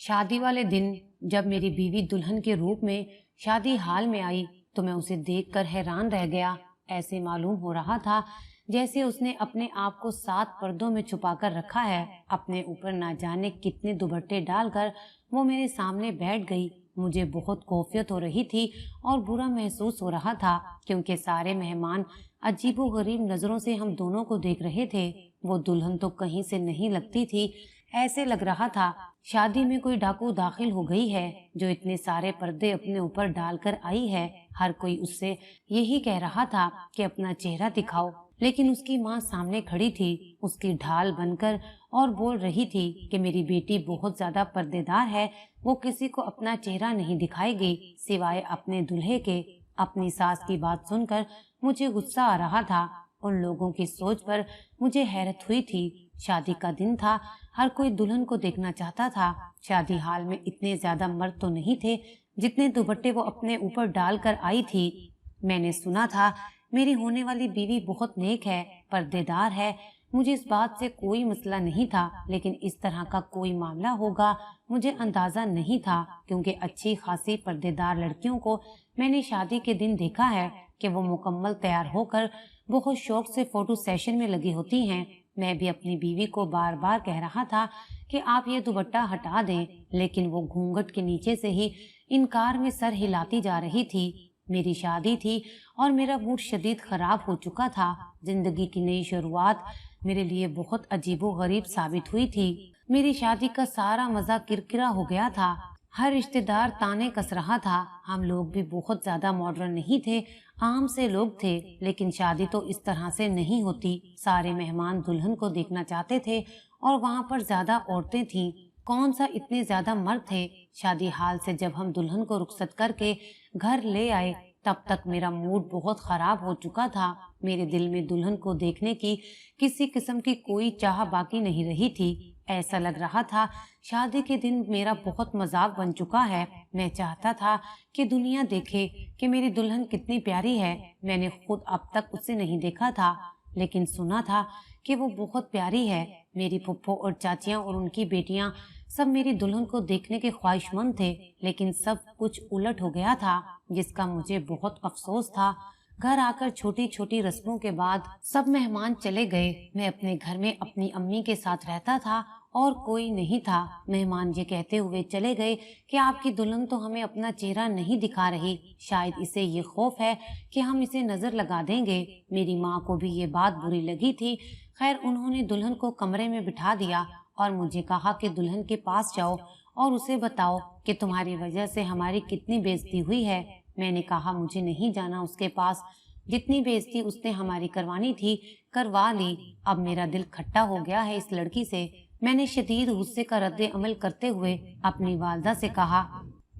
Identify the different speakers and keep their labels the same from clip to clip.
Speaker 1: शादी वाले दिन जब मेरी बीवी दुल्हन के रूप में शादी हाल में आई तो मैं उसे देखकर हैरान रह गया। ऐसे मालूम हो रहा था जैसे उसने अपने आप को 7 पर्दों में छुपाकर रखा है। अपने ऊपर ना जाने कितने दुपट्टे डालकर वो मेरे सामने बैठ गई। मुझे बहुत खौफियत हो रही थी और बुरा महसूस हो रहा था क्योंकि सारे मेहमान अजीबोगरीब नजरों से हम दोनों को देख रहे थे। वो दुल्हन तो कहीं से नहीं लगती थी। ऐसे लग रहा था शादी में कोई डाकू दाखिल हो गई है जो इतने सारे पर्दे अपने ऊपर डालकर आई है। हर कोई उससे यही कह रहा था कि अपना चेहरा दिखाओ, लेकिन उसकी माँ सामने खड़ी थी, उसकी ढाल बनकर, और बोल रही थी कि मेरी बेटी बहुत ज्यादा पर्देदार है, वो किसी को अपना चेहरा नहीं दिखाएगी सिवाय अपने दूल्हे के। अपनी सास की बात सुनकर मुझे गुस्सा आ रहा था। उन लोगों की सोच पर मुझे हैरत हुई थी। शादी का दिन था, हर कोई दुल्हन को देखना चाहता था। शादी हाल में इतने ज्यादा मर्द तो नहीं थे जितने दुपट्टे वो अपने ऊपर डालकर आई थी। मैंने सुना था मेरी होने वाली बीवी बहुत नेक है, पर्देदार है। मुझे इस बात से कोई मसला नहीं था, लेकिन इस तरह का कोई मामला होगा मुझे अंदाजा नहीं था, क्योंकि अच्छी खासी पर्देदार लड़कियों को मैंने शादी के दिन देखा है कि वो मुकम्मल तैयार होकर बहुत शौक से फोटो सेशन में लगी होती हैं। मैं भी अपनी बीवी को बार बार कह रहा था कि आप ये दुपट्टा हटा दें, लेकिन वो घूंघट के नीचे से ही इनकार में सर हिलाती जा रही थी। मेरी शादी थी और मेरा मूड शदीद खराब हो चुका था। जिंदगी की नई शुरुआत मेरे लिए बहुत अजीबोगरीब साबित हुई थी। मेरी शादी का सारा मजा किरकिरा हो गया था। हर रिश्तेदार ताने कस रहा था। हम लोग भी बहुत ज्यादा मॉडर्न नहीं थे, आम से लोग थे, लेकिन शादी तो इस तरह से नहीं होती। सारे मेहमान दुल्हन को देखना चाहते थे और वहाँ पर ज्यादा औरतें थीं। कौन सा इतने ज्यादा मर्द थे। शादी हाल से जब हम दुल्हन को रुखसत करके घर ले आए तब तक मेरा मूड बहुत खराब हो चुका था। मेरे दिल में दुल्हन को देखने की किसी किस्म की कोई चाह बाकी नहीं रही थी। ऐसा लग रहा था शादी के दिन मेरा बहुत मजाक बन चुका है। मैं चाहता था कि दुनिया देखे कि मेरी दुल्हन कितनी प्यारी है। मैंने खुद अब तक उसे नहीं देखा था, लेकिन सुना था कि वो बहुत प्यारी है। मेरी फुफ्फो और चाचियां और उनकी बेटियां सब मेरी दुल्हन को देखने के ख्वाहिशमंद थे, लेकिन सब कुछ उलट हो गया था, जिसका मुझे बहुत अफसोस था। घर आकर छोटी छोटी रस्मों के बाद सब मेहमान चले गए। मैं अपने घर में अपनी अम्मी के साथ रहता था और कोई नहीं था। मेहमान ये कहते हुए चले गए कि आपकी दुल्हन तो हमें अपना चेहरा नहीं दिखा रही, शायद इसे ये खौफ है कि हम इसे नजर लगा देंगे। मेरी माँ को भी ये बात बुरी लगी थी। खैर, उन्होंने दुल्हन को कमरे में बिठा दिया और मुझे कहा कि दुल्हन के पास जाओ और उसे बताओ कि तुम्हारी वजह से हमारी कितनी बेइज्जती हुई है। मैंने कहा मुझे नहीं जाना उसके पास, जितनी बेइज्जती उसने हमारी करवानी थी करवा ली। अब मेरा दिल खट्टा हो गया है इस लड़की से। मैंने शदीद गुस्से का रद्द अमल करते हुए अपनी वालदा से कहा।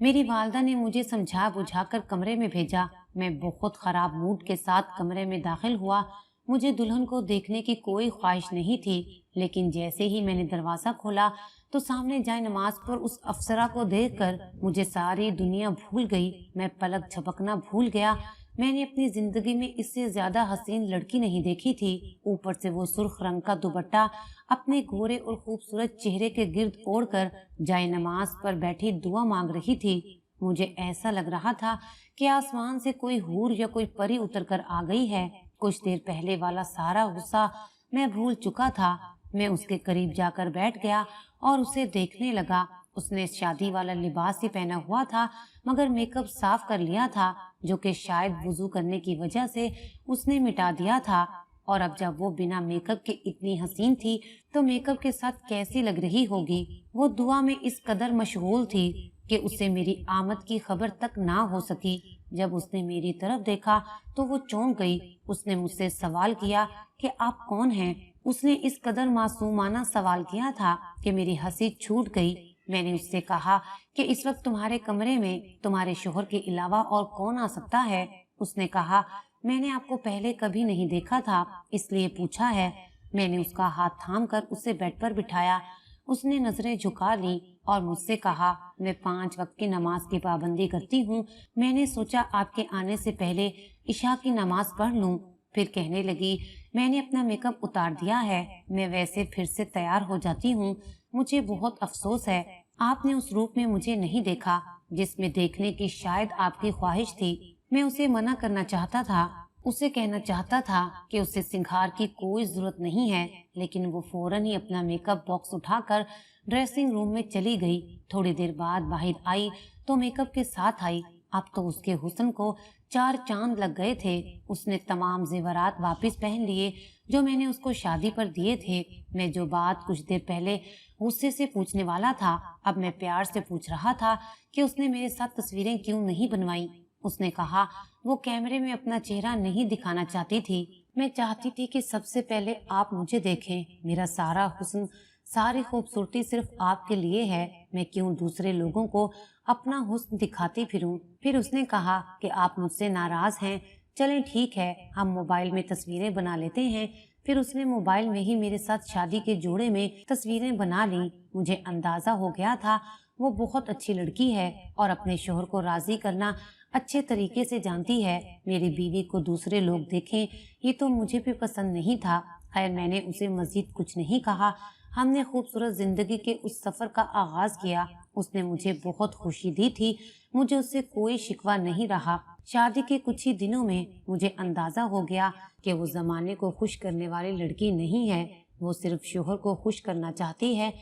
Speaker 1: मेरी वालदा ने मुझे समझा बुझाकर कमरे में भेजा। मैं बहुत खराब मूड के साथ कमरे में दाखिल हुआ। मुझे दुल्हन को देखने की कोई ख्वाहिश नहीं थी, लेकिन जैसे ही मैंने दरवाजा खोला तो सामने जाए नमाज पर उस अफसरा को देखकर मुझे सारी दुनिया भूल गई। मैं पलक झपकना भूल गया। मैंने अपनी जिंदगी में इससे ज्यादा हसीन लड़की नहीं देखी थी। ऊपर से वो सुर्ख रंग का दुपट्टा अपने गोरे और खूबसूरत चेहरे के गिर्द ओढ़कर जाए नमाज पर बैठी दुआ मांग रही थी। मुझे ऐसा लग रहा था कि आसमान से कोई हूर या कोई परी उतर कर आ गई है। कुछ देर पहले वाला सारा गुस्सा मैं भूल चुका था। मैं उसके करीब जाकर बैठ गया और उसे देखने लगा। उसने शादी वाला लिबास ही पहना हुआ था, मगर मेकअप साफ कर लिया था, जो कि शायद वुजू करने की वजह से उसने मिटा दिया था। और अब जब वो बिना मेकअप के इतनी हसीन थी तो मेकअप के साथ कैसी लग रही होगी। वो दुआ में इस कदर मशगूल थी कि उसे मेरी आमद की खबर तक ना हो सकी। जब उसने मेरी तरफ देखा तो वो चौंक गई। उसने मुझसे सवाल किया कि आप कौन हैं। उसने इस कदर मासूमाना सवाल किया था कि मेरी हंसी छूट गई। मैंने उससे कहा कि इस वक्त तुम्हारे कमरे में तुम्हारे शोहर के अलावा और कौन आ सकता है। उसने कहा, मैंने आपको पहले कभी नहीं देखा था, इसलिए पूछा है। मैंने उसका हाथ थाम कर उसे बेड पर बिठाया। उसने नजरें झुका ली और मुझसे कहा, मैं 5 वक्त की नमाज की पाबंदी करती हूँ। मैंने सोचा आपके आने से पहले इशा की नमाज पढ़ लूँ। फिर कहने लगी, मैंने अपना मेकअप उतार दिया है, मैं वैसे फिर से तैयार हो जाती हूँ। मुझे बहुत अफसोस है आपने उस रूप में मुझे नहीं देखा जिसमें देखने की शायद आपकी ख्वाहिश थी। मैं उसे मना करना चाहता था, उसे कहना चाहता था कि उसे सिंगार की कोई जरूरत नहीं है, लेकिन वो फौरन ही अपना मेकअप बॉक्स उठाकर ड्रेसिंग रूम में चली गई। थोड़ी देर बाद बाहर आई तो मेकअप के साथ आई। अब तो उसके हुस्न को 4 चांद लग गए थे। उसने तमाम जेवरात वापस पहन लिए जो मैंने उसको शादी पर दिए थे। मैं जो बात कुछ देर पहले गुस्से से पूछने वाला था, अब मैं प्यार से पूछ रहा था कि उसने मेरे साथ तस्वीरें क्यों नहीं बनवाई। उसने कहा वो कैमरे में अपना चेहरा नहीं दिखाना चाहती थी। मैं चाहती थी कि सबसे पहले आप मुझे देखें। मेरा सारा हुस्न, सारी खूबसूरती सिर्फ आपके लिए है। मैं क्यों दूसरे लोगों को अपना हुस्न दिखाती फिरूं। फिर उसने कहा कि आप मुझसे नाराज हैं, चलें ठीक है, हम मोबाइल में तस्वीरें बना लेते हैं। फिर उसने मोबाइल में ही मेरे साथ शादी के जोड़े में तस्वीरें बना ली। मुझे अंदाजा हो गया था वो बहुत अच्छी लड़की है और अपने शोहर को राजी करना अच्छे तरीके से जानती है। मेरी बीवी को दूसरे लोग देखें ये तो मुझे भी पसंद नहीं था। खैर मैंने उसे मजीद कुछ नहीं कहा। हमने खूबसूरत जिंदगी के उस सफर का आगाज किया। उसने मुझे बहुत खुशी दी थी, मुझे उससे कोई शिकवा नहीं रहा। शादी के कुछ ही दिनों में मुझे अंदाजा हो गया कि वो जमाने को खुश करने वाली लड़की नहीं है, वो सिर्फ शोहर को खुश करना चाहती है।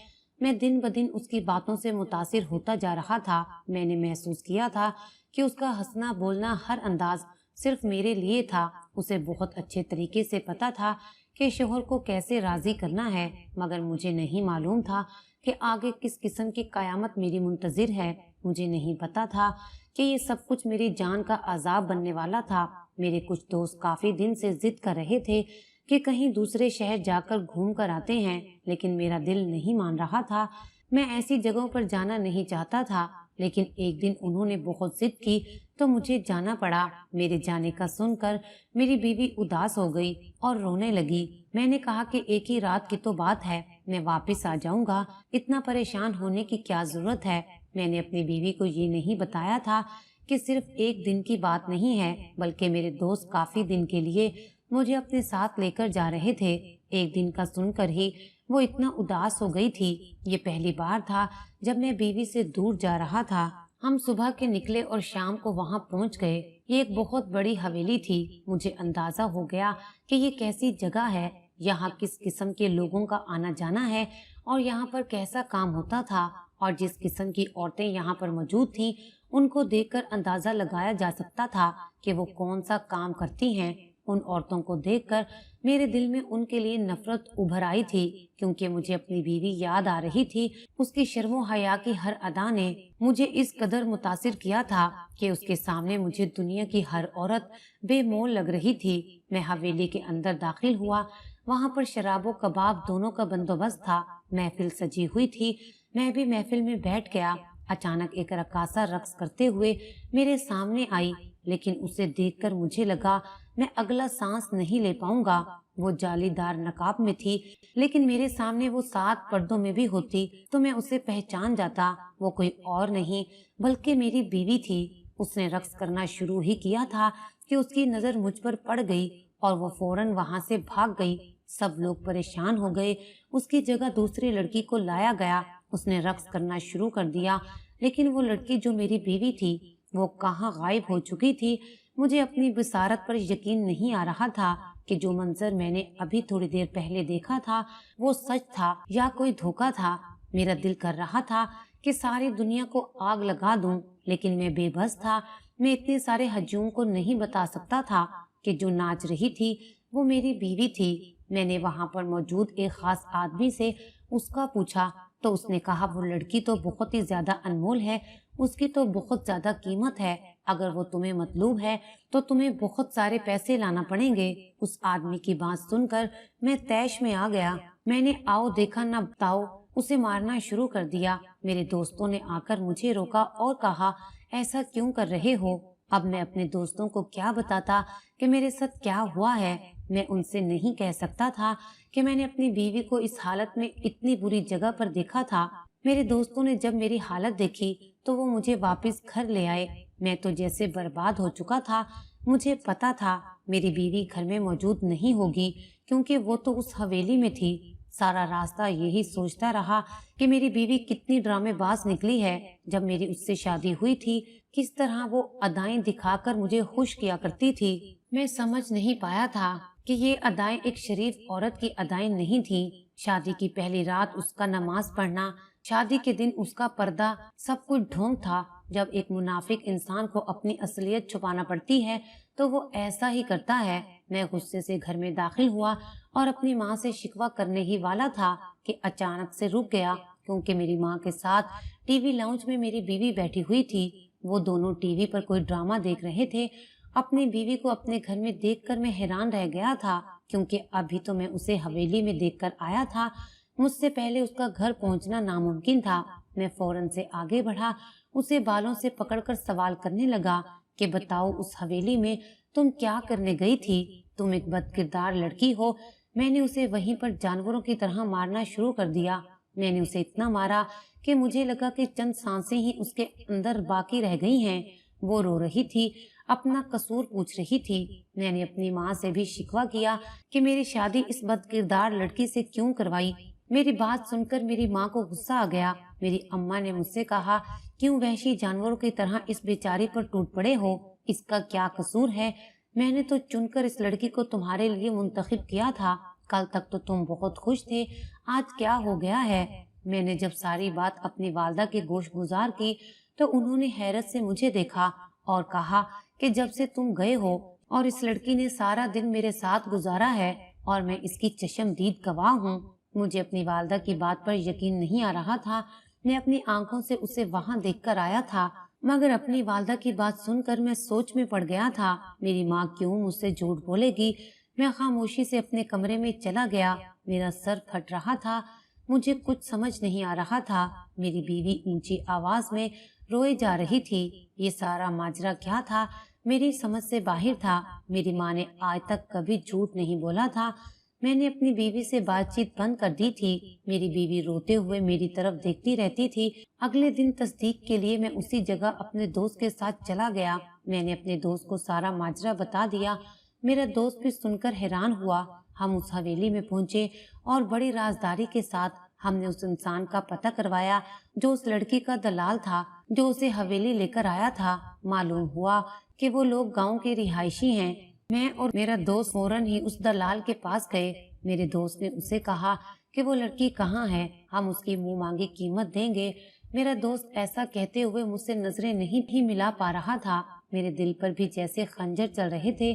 Speaker 1: मैं दिन ब दिन उसकी बातों से मुतासिर होता जा रहा था। मैंने महसूस किया था कि उसका हंसना बोलना हर अंदाज सिर्फ मेरे लिए था। उसे बहुत अच्छे तरीके से पता था कि शोहर को कैसे राजी करना है, मगर मुझे नहीं मालूम था कि आगे किस किस्म की कयामत मेरी मुंतजिर है। मुझे नहीं पता था कि ये सब कुछ मेरी जान का अजाब बनने वाला था। मेरे कुछ दोस्त काफी दिन से जिद कर रहे थे कि कहीं दूसरे शहर जाकर घूम कर आते हैं, लेकिन मेरा दिल नहीं मान रहा था। मैं ऐसी जगहों पर जाना नहीं चाहता था, लेकिन एक दिन उन्होंने बहुत जिद की तो मुझे जाना पड़ा। मेरे जाने का सुनकर मेरी बीवी उदास हो गई और रोने लगी। मैंने कहा कि एक ही रात की तो बात है, मैं वापस आ जाऊंगा, इतना परेशान होने की क्या जरूरत है। मैंने अपनी बीवी को ये नहीं बताया था कि सिर्फ एक दिन की बात नहीं है, बल्कि मेरे दोस्त काफी दिन के लिए मुझे अपने साथ लेकर जा रहे थे। एक दिन का सुनकर ही वो इतना उदास हो गई थी। ये पहली बार था जब मैं बीवी से दूर जा रहा था। हम सुबह के निकले और शाम को वहां पहुंच गए। ये एक बहुत बड़ी हवेली थी। मुझे अंदाजा हो गया कि ये कैसी जगह है, यहाँ किस किस्म के लोगों का आना जाना है और यहाँ पर कैसा काम होता था। और जिस किस्म की औरतें यहाँ पर मौजूद थीं, उनको देखकर अंदाजा लगाया जा सकता था कि वो कौन सा काम करती हैं। उन औरतों को देखकर मेरे दिल में उनके लिए नफरत उभर आई थी, क्योंकि मुझे अपनी बीवी याद आ रही थी। उसकी शर्मो हया की हर अदा ने मुझे इस कदर मुतासिर किया था कि उसके सामने मुझे दुनिया की हर औरत बेमोल लग रही थी। मैं हवेली के अंदर दाखिल हुआ। वहाँ पर शराब व कबाब दोनों का बंदोबस्त था। महफिल सजी हुई थी। मैं भी महफिल में बैठ गया। अचानक एक रक्कासा रक्स करते हुए मेरे सामने आई, लेकिन उसे देखकर मुझे लगा मैं अगला सांस नहीं ले पाऊंगा। वो जालीदार नकाब में थी, लेकिन मेरे सामने वो 7 पर्दों में भी होती तो मैं उसे पहचान जाता। वो कोई और नहीं बल्कि मेरी बीवी थी। उसने रक्स करना शुरू ही किया था कि उसकी नजर मुझ पर पड़ गई और वो फौरन वहां से भाग गई। सब लोग परेशान हो गए। उसकी जगह दूसरी लड़की को लाया गया। उसने रक्स करना शुरू कर दिया, लेकिन वो लड़की जो मेरी बीवी थी वो कहाँ गायब हो चुकी थी। मुझे अपनी बिसारत पर यकीन नहीं आ रहा था कि जो मंजर मैंने अभी थोड़ी देर पहले देखा था वो सच था या कोई धोखा था। मेरा दिल कर रहा था कि सारी दुनिया को आग लगा दूं, लेकिन मैं बेबस था। मैं इतने सारे हजूम को नहीं बता सकता था कि जो नाच रही थी वो मेरी बीवी थी। मैंने वहां पर मौजूद एक खास आदमी से उसका पूछा तो उसने कहा वो लड़की तो बहुत ही ज्यादा अनमोल है, उसकी तो बहुत ज्यादा कीमत है। अगर वो तुम्हें मतलूब है तो तुम्हें बहुत सारे पैसे लाना पड़ेंगे। उस आदमी की बात सुनकर मैं तैश में आ गया। मैंने आओ देखा ना बताओ उसे मारना शुरू कर दिया। मेरे दोस्तों ने आकर मुझे रोका और कहा ऐसा क्यों कर रहे हो। अब मैं अपने दोस्तों को क्या बताता कि मेरे साथ क्या हुआ है। मैं उनसे नहीं कह सकता था कि मैंने अपनी बीवी को इस हालत में इतनी बुरी जगह पर देखा था। मेरे दोस्तों ने जब मेरी हालत देखी तो वो मुझे वापस घर ले आए। मैं तो जैसे बर्बाद हो चुका था। मुझे पता था मेरी बीवी घर में मौजूद नहीं होगी, क्योंकि वो तो उस हवेली में थी। सारा रास्ता यही सोचता रहा कि मेरी बीवी कितनी ड्रामेबाज निकली है। जब मेरी उससे शादी हुई थी, किस तरह वो अदाएं दिखाकर मुझे खुश किया करती थी। मैं समझ नहीं पाया था कि ये अदाएं एक शरीफ औरत की अदाएं नहीं थी। शादी की पहली रात उसका नमाज पढ़ना, शादी के दिन उसका पर्दा, सब कुछ ढोंग था। जब एक मुनाफिक इंसान को अपनी असलियत छुपाना पड़ती है तो वो ऐसा ही करता है। मैं गुस्से से घर में दाखिल हुआ और अपनी माँ से शिकवा करने ही वाला था कि अचानक से रुक गया, क्योंकि मेरी माँ के साथ टीवी लाउंज में मेरी बीवी बैठी हुई थी। वो दोनों टीवी पर कोई ड्रामा देख रहे थे। अपनी बीवी को अपने घर में देखकर मैं हैरान रह गया था, क्योंकि अभी तो मैं उसे हवेली में देखकर आया था। मुझसे पहले उसका घर पहुंचना नामुमकिन था। मैं फौरन से आगे बढ़ा, उसे बालों से पकड़कर सवाल करने लगा कि बताओ, उस हवेली में तुम क्या करने गई थी? तुम एक बदकिरदार लड़की हो। मैंने उसे वहीं पर जानवरों की तरह मारना शुरू कर दिया। मैंने उसे इतना मारा कि मुझे लगा कि चंद सांसें ही उसके अंदर बाकी रह गई हैं। वो रो रही थी, अपना कसूर पूछ रही थी। मैंने अपनी माँ से भी शिकवा किया कि मेरी शादी इस बदकिरदार लड़की से क्यों करवाई। मेरी बात सुनकर मेरी माँ को गुस्सा आ गया। मेरी अम्मा ने मुझसे कहा, क्यों वहशी जानवरों की तरह इस बेचारी पर टूट पड़े हो? इसका क्या कसूर है? मैंने तो चुनकर इस लड़की को तुम्हारे लिए मुंतखब किया था। कल तक तो तुम बहुत खुश थे, आज क्या हो गया है? मैंने जब सारी बात अपनी वालदा के गोश गुजार की तो उन्होंने हैरत से मुझे देखा और कहा कि जब से तुम गए हो और इस लड़की ने सारा दिन मेरे साथ गुजारा है और मैं इसकी चश्मदीद गवाह हूँ। मुझे अपनी वालदा की बात पर यकीन नहीं आ रहा था। मैं अपनी आंखों से उसे वहां देखकर आया था, मगर अपनी वालदा की बात सुनकर मैं सोच में पड़ गया था। मेरी माँ क्यों मुझसे झूठ बोलेगी? मैं खामोशी से अपने कमरे में चला गया। मेरा सर फट रहा था, मुझे कुछ समझ नहीं आ रहा था। मेरी बीवी ऊंची आवाज में रोए जा रही थी। ये सारा माजरा क्या था? मेरी समझ से बाहर था। मेरी माँ ने आज तक कभी झूठ नहीं बोला था। मैंने अपनी बीवी से बातचीत बंद कर दी थी। मेरी बीवी रोते हुए मेरी तरफ देखती रहती थी। अगले दिन तस्दीक के लिए मैं उसी जगह अपने दोस्त के साथ चला गया। मैंने अपने दोस्त को सारा माजरा बता दिया। मेरा दोस्त भी सुनकर हैरान हुआ। हम उस हवेली में पहुंचे और बड़ी राजदारी के साथ हमने उस इंसान का पता करवाया जो उस लड़की का दलाल था, जो उसे हवेली लेकर आया था। मालूम हुआ कि वो लोग गांव के रिहायशी हैं। मैं और मेरा दोस्त फौरन ही उस दलाल के पास गए। मेरे दोस्त ने उसे कहा कि वो लड़की कहाँ है, हम उसकी मुंह मांगी कीमत देंगे। मेरा दोस्त ऐसा कहते हुए मुझसे नजरें नहीं भी मिला पा रहा था। मेरे दिल पर भी जैसे खंजर चल रहे थे,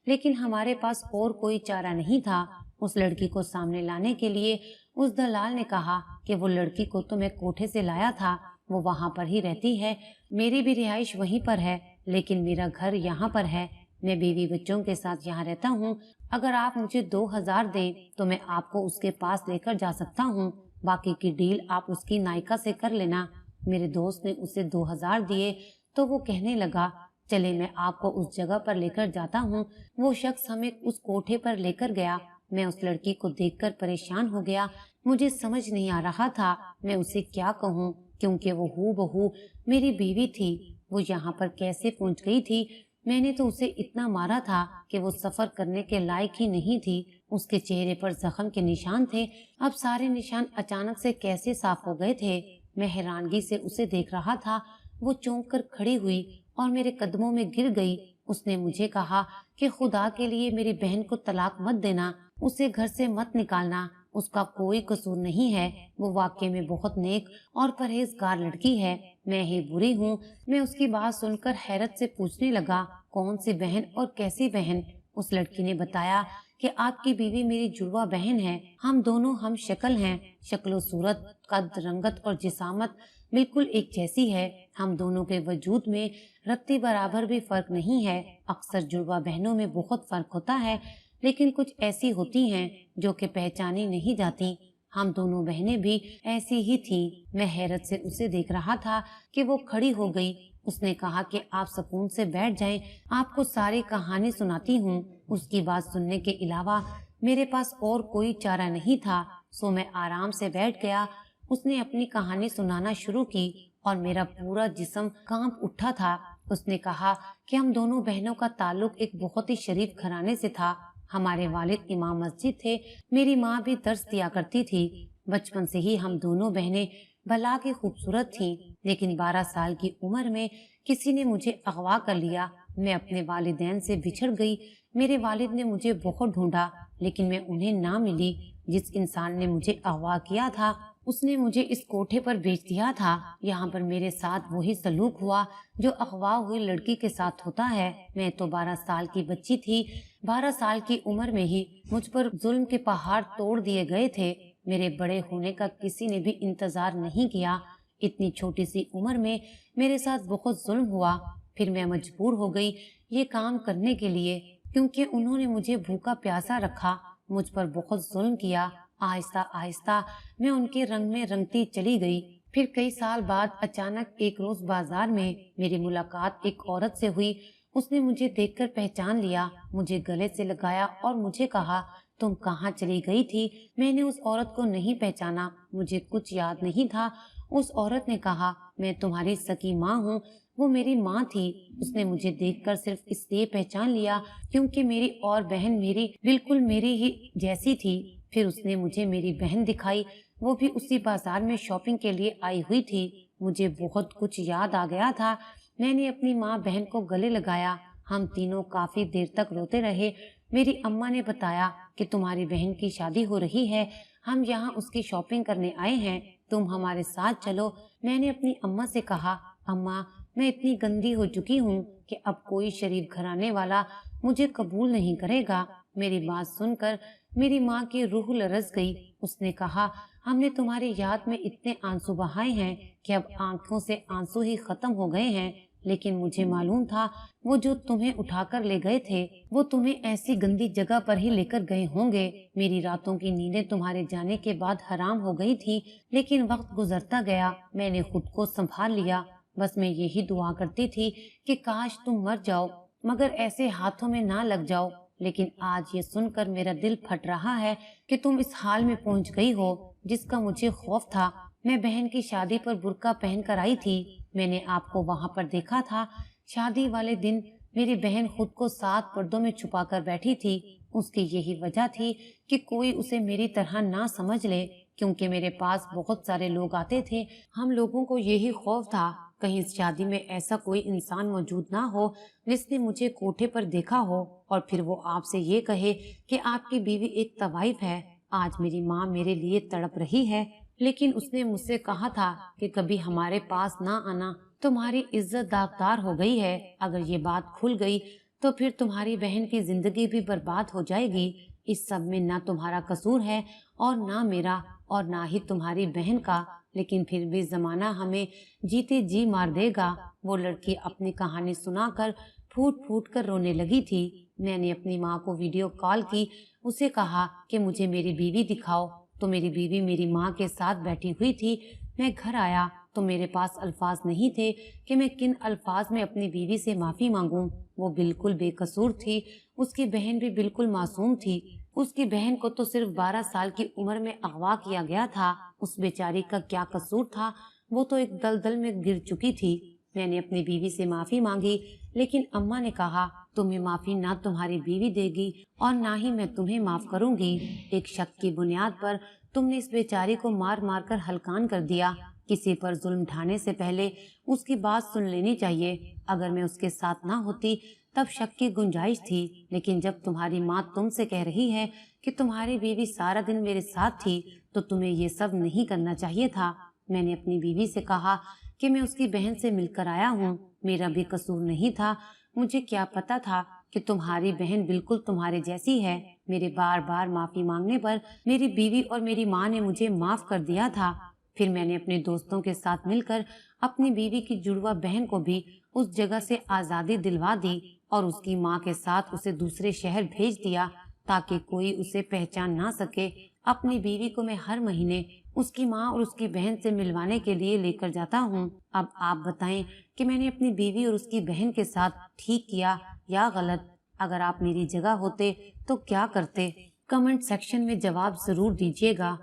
Speaker 1: लेकिन हमारे पास और कोई चारा नहीं था। उस लड़की को सामने लाने के लिए उस दलाल ने कहा कि वो लड़की को तो मैं कोठे से लाया था, वो वहां पर ही रहती है। मेरी भी रिहाइश वहीं पर है, लेकिन मेरा घर यहाँ पर है। मैं बीवी बच्चों के साथ यहाँ रहता हूँ। अगर आप मुझे 2000 दें तो मैं आपको उसके पास लेकर जा सकता हूँ। बाकी की डील आप उसकी नायिका से कर लेना। मेरे दोस्त ने उसे 2000 दिए तो वो कहने लगा, चले मैं आपको उस जगह पर लेकर जाता हूँ। वो शख्स हमें उस कोठे पर लेकर गया। मैं उस लड़की को देखकर परेशान हो गया। मुझे समझ नहीं आ रहा था मैं उसे क्या कहूँ, क्योंकि वो हूबहू मेरी बीवी थी। वो यहाँ पर कैसे पहुँच गई थी? मैंने तो उसे इतना मारा था कि वो सफर करने के लायक ही नहीं थी। उसके चेहरे पर जख्म के निशान थे। अब सारे निशान अचानक से कैसे साफ हो गए थे? मैं हैरानगी से उसे देख रहा था। वो चौंक कर खड़ी हुई और मेरे कदमों में गिर गई। उसने मुझे कहा कि खुदा के लिए मेरी बहन को तलाक मत देना, उसे घर से मत निकालना। उसका कोई कसूर नहीं है। वो वाकई में बहुत नेक और परहेजगार लड़की है। मैं ही बुरी हूँ। मैं उसकी बात सुनकर हैरत से पूछने लगा, कौन सी बहन और कैसी बहन? उस लड़की ने बताया कि आपकी बीवी मेरी जुड़वा बहन है। हम दोनों हम शक्ल हैं। शक्लो सूरत, कद, रंगत और जिसामत बिल्कुल एक जैसी है। हम दोनों के वजूद में रत्ती बराबर भी फर्क नहीं है। अक्सर जुड़वा बहनों में बहुत फर्क होता है, लेकिन कुछ ऐसी होती हैं जो कि पहचानी नहीं जाती। हम दोनों बहनें भी ऐसी ही थी। मैं हैरत से उसे देख रहा था कि वो खड़ी हो गई। उसने कहा कि आप सुकून से बैठ जाएं, आपको सारी कहानी सुनाती हूँ। उसकी बात सुनने के अलावा मेरे पास और कोई चारा नहीं था, सो मैं आराम से बैठ गया। उसने अपनी कहानी सुनाना शुरू की और मेरा पूरा जिस्म कांप उठा था। उसने कहा कि हम दोनों बहनों का ताल्लुक एक बहुत ही शरीफ घराने से था। हमारे वालिद इमाम मस्जिद थे। मेरी माँ भी दर्स दिया करती थी। बचपन से ही हम दोनों बहनें भला की खूबसूरत थीं, लेकिन 12 साल की उम्र में किसी ने मुझे अगवा कर लिया। मैं अपने वालिदैन से बिछड़ गई। मेरे वालिद ने मुझे बहुत ढूंढा, लेकिन मैं उन्हें ना मिली। जिस इंसान ने मुझे अगवा किया था उसने मुझे इस कोठे पर बेच दिया था। यहाँ पर मेरे साथ वही सलूक हुआ जो अगवा हुई लड़की के साथ होता है। मैं तो 12 साल की बच्ची थी। 12 साल की उम्र में ही मुझ पर जुल्म के पहाड़ तोड़ दिए गए थे। मेरे बड़े होने का किसी ने भी इंतजार नहीं किया। इतनी छोटी सी उम्र में मेरे साथ बहुत जुल्म हुआ। फिर मैं मजबूर हो गई ये काम करने के लिए, क्योंकि उन्होंने मुझे भूखा प्यासा रखा, मुझ पर बहुत जुल्म किया। आहिस्ता आहिस्ता मैं उनके रंग में रंगती चली गई। फिर कई साल बाद अचानक एक रोज बाजार में मेरी मुलाकात एक औरत से हुई। उसने मुझे देखकर पहचान लिया, मुझे गले से लगाया और मुझे कहा, तुम कहाँ चली गई थी? मैंने उस औरत को नहीं पहचाना, मुझे कुछ याद नहीं था। उस औरत ने कहा, मैं तुम्हारी सगी माँ हूँ। वो मेरी माँ थी। उसने मुझे देखकर सिर्फ इसलिए पहचान लिया क्योंकि मेरी और बहन बिल्कुल मेरी ही जैसी थी। फिर उसने मुझे मेरी बहन दिखाई, वो भी उसी बाजार में शॉपिंग के लिए आई हुई थी। मुझे बहुत कुछ याद आ गया था। मैंने अपनी माँ बहन को गले लगाया। हम तीनों काफी देर तक रोते रहे। मेरी अम्मा ने बताया कि तुम्हारी बहन की शादी हो रही है, हम यहाँ उसकी शॉपिंग करने आए हैं, तुम हमारे साथ चलो। मैंने अपनी अम्मा से कहा, अम्मा मैं इतनी गंदी हो चुकी हूँ कि अब कोई शरीफ घराने वाला मुझे कबूल नहीं करेगा। मेरी बात सुनकर मेरी माँ की रूह लरस गई। उसने कहा, हमने तुम्हारी याद में इतने आंसू बहाए हैं कि अब आंखों से आंसू ही खत्म हो गए हैं। लेकिन मुझे मालूम था वो जो तुम्हें उठाकर ले गए थे वो तुम्हें ऐसी गंदी जगह पर ही लेकर गए होंगे। मेरी रातों की नींदें तुम्हारे जाने के बाद हराम हो गई थी, लेकिन वक्त गुजरता गया, मैंने खुद को संभाल लिया। बस मैं यही दुआ करती थी कि काश तुम मर जाओ, मगर ऐसे हाथों में ना लग जाओ। लेकिन आज ये सुनकर मेरा दिल फट रहा है कि तुम इस हाल में पहुंच गई हो जिसका मुझे खौफ था। मैं बहन की शादी पर बुर्का पहन कर आई थी। मैंने आपको वहां पर देखा था। शादी वाले दिन मेरी बहन खुद को 7 पर्दों में छुपा कर बैठी थी। उसकी यही वजह थी कि कोई उसे मेरी तरह ना समझ ले, क्योंकि मेरे पास बहुत सारे लोग आते थे। हम लोगों को यही खौफ था कहीं इस शादी में ऐसा कोई इंसान मौजूद ना हो जिसने मुझे कोठे पर देखा हो और फिर वो आपसे ये कहे कि आपकी बीवी एक तवाइफ है। आज मेरी माँ मेरे लिए तड़प रही है, लेकिन उसने मुझसे कहा था कि कभी हमारे पास ना आना, तुम्हारी इज्जत दागदार हो गई है। अगर ये बात खुल गई तो फिर तुम्हारी बहन की जिंदगी भी बर्बाद हो जाएगी। इस सब में ना तुम्हारा कसूर है और ना मेरा और ना ही तुम्हारी बहन का, लेकिन फिर भी जमाना हमें जीते जी मार देगा। वो लड़की अपनी कहानी सुनाकर फूट फूट कर रोने लगी थी। मैंने अपनी माँ को वीडियो कॉल की, उसे कहा कि मुझे मेरी बीवी दिखाओ। तो मेरी बीवी मेरी माँ के साथ बैठी हुई थी। मैं घर आया तो मेरे पास अल्फाज नहीं थे कि मैं किन अल्फाज में अपनी बीवी से माफी मांगूं। वो बिल्कुल बेकसूर थी, उसकी बहन भी बिल्कुल मासूम थी। उसकी बहन को तो सिर्फ 12 साल की उम्र में अगवा किया गया था। उस बेचारी का क्या कसूर था? वो तो एक दलदल में गिर चुकी थी। मैंने अपनी बीवी से माफी मांगी, लेकिन अम्मा ने कहा, तुम्हें माफी ना तुम्हारी बीवी देगी और ना ही मैं तुम्हें माफ करूंगी। एक शक की बुनियाद पर तुमने इस बेचारी को मार मार कर हलकान कर दिया। किसी पर जुल्म ढाने से पहले उसकी बात सुन लेनी चाहिए। अगर मैं उसके साथ ना होती तब शक की गुंजाइश थी, लेकिन जब तुम्हारी माँ तुमसे कह रही है कि तुम्हारी बीवी सारा दिन मेरे साथ थी, तो तुम्हें ये सब नहीं करना चाहिए था। मैंने अपनी बीवी से कहा कि मैं उसकी बहन से मिलकर आया हूँ, मेरा भी कसूर नहीं था। मुझे क्या पता था कि तुम्हारी बहन बिल्कुल तुम्हारे जैसी है। मेरे बार बार माफी मांगने पर मेरी बीवी और मेरी माँ ने मुझे माफ कर दिया था। फिर मैंने अपने दोस्तों के साथ मिलकर अपनी बीवी की जुड़वा बहन को भी उस जगह से आजादी दिलवा दी और उसकी माँ के साथ उसे दूसरे शहर भेज दिया ताकि कोई उसे पहचान ना सके। अपनी बीवी को मैं हर महीने उसकी माँ और उसकी बहन से मिलवाने के लिए लेकर जाता हूँ। अब आप बताएं कि मैंने अपनी बीवी और उसकी बहन के साथ ठीक किया या गलत? अगर आप मेरी जगह होते तो क्या करते? कमेंट सेक्शन में जवाब जरूर दीजिएगा।